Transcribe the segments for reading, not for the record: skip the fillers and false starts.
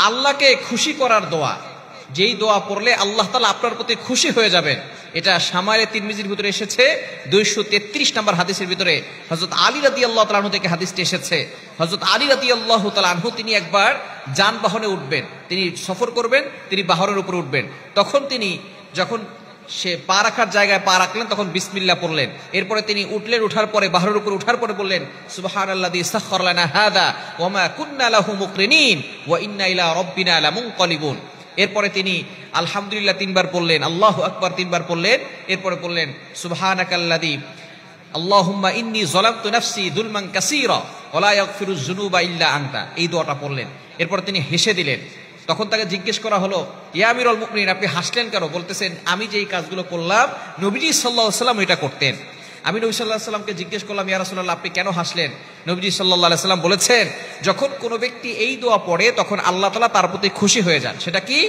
আল্লাহকে খুশি করার দোয়া, যেই দোয়া পড়লে আল্লাহ তাআলা আপনার প্রতি খুশি হয়ে যাবেন। এটা শামাইলে তিরমিজির ভিতরে এসেছে 233 নম্বর হাদিসের ভিতরে হযরত আলী রাদিয়াল্লাহু তাআলা আনহু থেকে হাদিসটি এসেছে। হযরত আলী রাদিয়াল্লাহু তাআলা আনহু তিনি একবার যানবাহনে উঠবেন, তিনি সফর করবেন, তিনি বাহনের উপর উঠবেন। তখন তিনি যখন সে পা রাখার জায়গায় পা রাখলেন তখন বিসমিল্লাহ পড়লেন। এরপরে তিনি উঠলেন, উঠার পরে বাহরের উপর উঠার পরে বললেন সুবহানাল্লাযী সাখখারা লানা হাযা ওয়া মা কুন্না লাহু মুকরিনিন ওয়া ইন্না ইলা রাব্বিনা লামুনকালিবুন। এরপরে তিনি আলহামদুলিল্লাহ 3 বার পড়লেন, আল্লাহু আকবার 3 বার পড়লেন। এরপরে বললেন সুবহানাকাল্লাযী আল্লাহুম্মা ইন্নী যালামতু নাফসি যুলমান কাসীরা ওয়া লা ইয়াগফিরুয যুনুবা ইল্লা আনতা। এই দোয়াটা পড়লেন। এরপর তিনি হেসে দিলেন। তখন তাকে জিজ্ঞেস করা হলো, ইয়া আমিরুল মুমিনিন, আপনি হাসলেন কেন? বলতেছেন, আমি যে এই কাজগুলো করলাম নবীজি সাল্লাল্লাহু আলাইহি ওয়াসাল্লাম এটা করতেন। আমি নবী সাল্লাল্লাহু আলাইহি ওয়াসাল্লামকে জিজ্ঞেস করলাম, ইয়া রাসূলুল্লাহ আপনি কেন হাসলেন? নবীজি সাল্লাল্লাহু আলাইহি ওয়াসাল্লাম বলেছেন, যখন কোনো ব্যক্তি এই দোয়া পড়ে তখন আল্লাহ তাআলা তার প্রতি খুশি হয়ে যান। সেটা কি?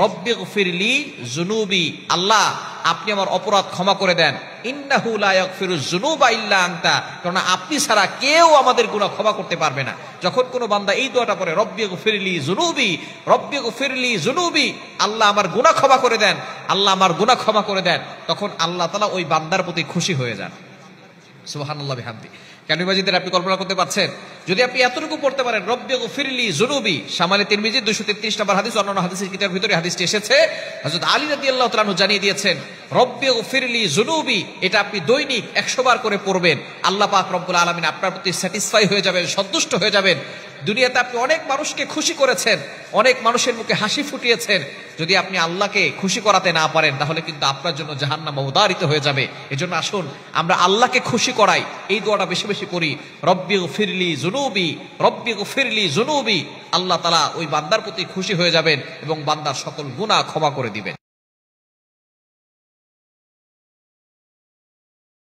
রব্বিগফিরলি যুনুবি, আল্লাহ আপনি আমার অপরাধ ক্ষমা করে দেন। ইন্নাহু লা ইয়াগফিরুয যুনুবা ইল্লা আনতা, কারণ আপনি ছাড়া কেউ আমাদের গুনাহ ক্ষমা করতে পারবে না। যখন কোনো বান্দা এই দোয়াটা পড়ে রব্বিগফিরলি যুনুবি, রব্বিগফিরলি যুনুবি, আল্লাহ আমার গুনাহ ক্ষমা করে দেন, আল্লাহ আমার গুনাহ ক্ষমা করে দেন, তখন আল্লাহ তাআলা ওই বান্দার প্রতি খুশি হয়ে যান। সুবহানাল্লাহ বিহামদি। কারণে মাজিদের আপনি কল্পনা করতে পারছেন, যদি আপনি এতটুকু পড়তে পারেন রব্বিগফিরলি যুনুবি, শামাইলে তিরমিজি 233 নম্বর হাদিস, অন্যান্য হাদিসের কিতাবের ভিতরে হাদিসটি এসেছে। হযরত আলী রাদিয়াল্লাহু তাআলা আনহু জানিয়ে দিয়েছেন রব্বিগফিরলি যুনুবি, এটা আপনি দৈনিক 100 বার করে পড়বেন। আল্লাহ পাক রব্বুল আলামিন আপনার প্রতি স্যাটিসফাই হয়ে যাবেন, সন্তুষ্ট হয়ে যাবেন। দুনিয়াতে আপনি অনেক মানুষকে খুশি করেছেন, অনেক মানুষের মুখে হাসি ফুটিয়েছেন। যদি আপনি আল্লাহকে খুশি করাতে না পারেন তাহলে কিন্তু আপনার জন্য জাহান্নাম অবধারিত হয়ে যাবে। এজন্য আসুন আমরা আল্লাহকে খুশি করাই, এই দোয়াটা বেশি বেশি করি, রব্বিগফিরলি যুনুবি, রব্বিগফিরলি যুনুবি। আল্লাহ তাআলা ওই বান্দার প্রতি খুশি হয়ে যাবেন এবং বান্দার সকল গুনাহ ক্ষমা করে দিবেন।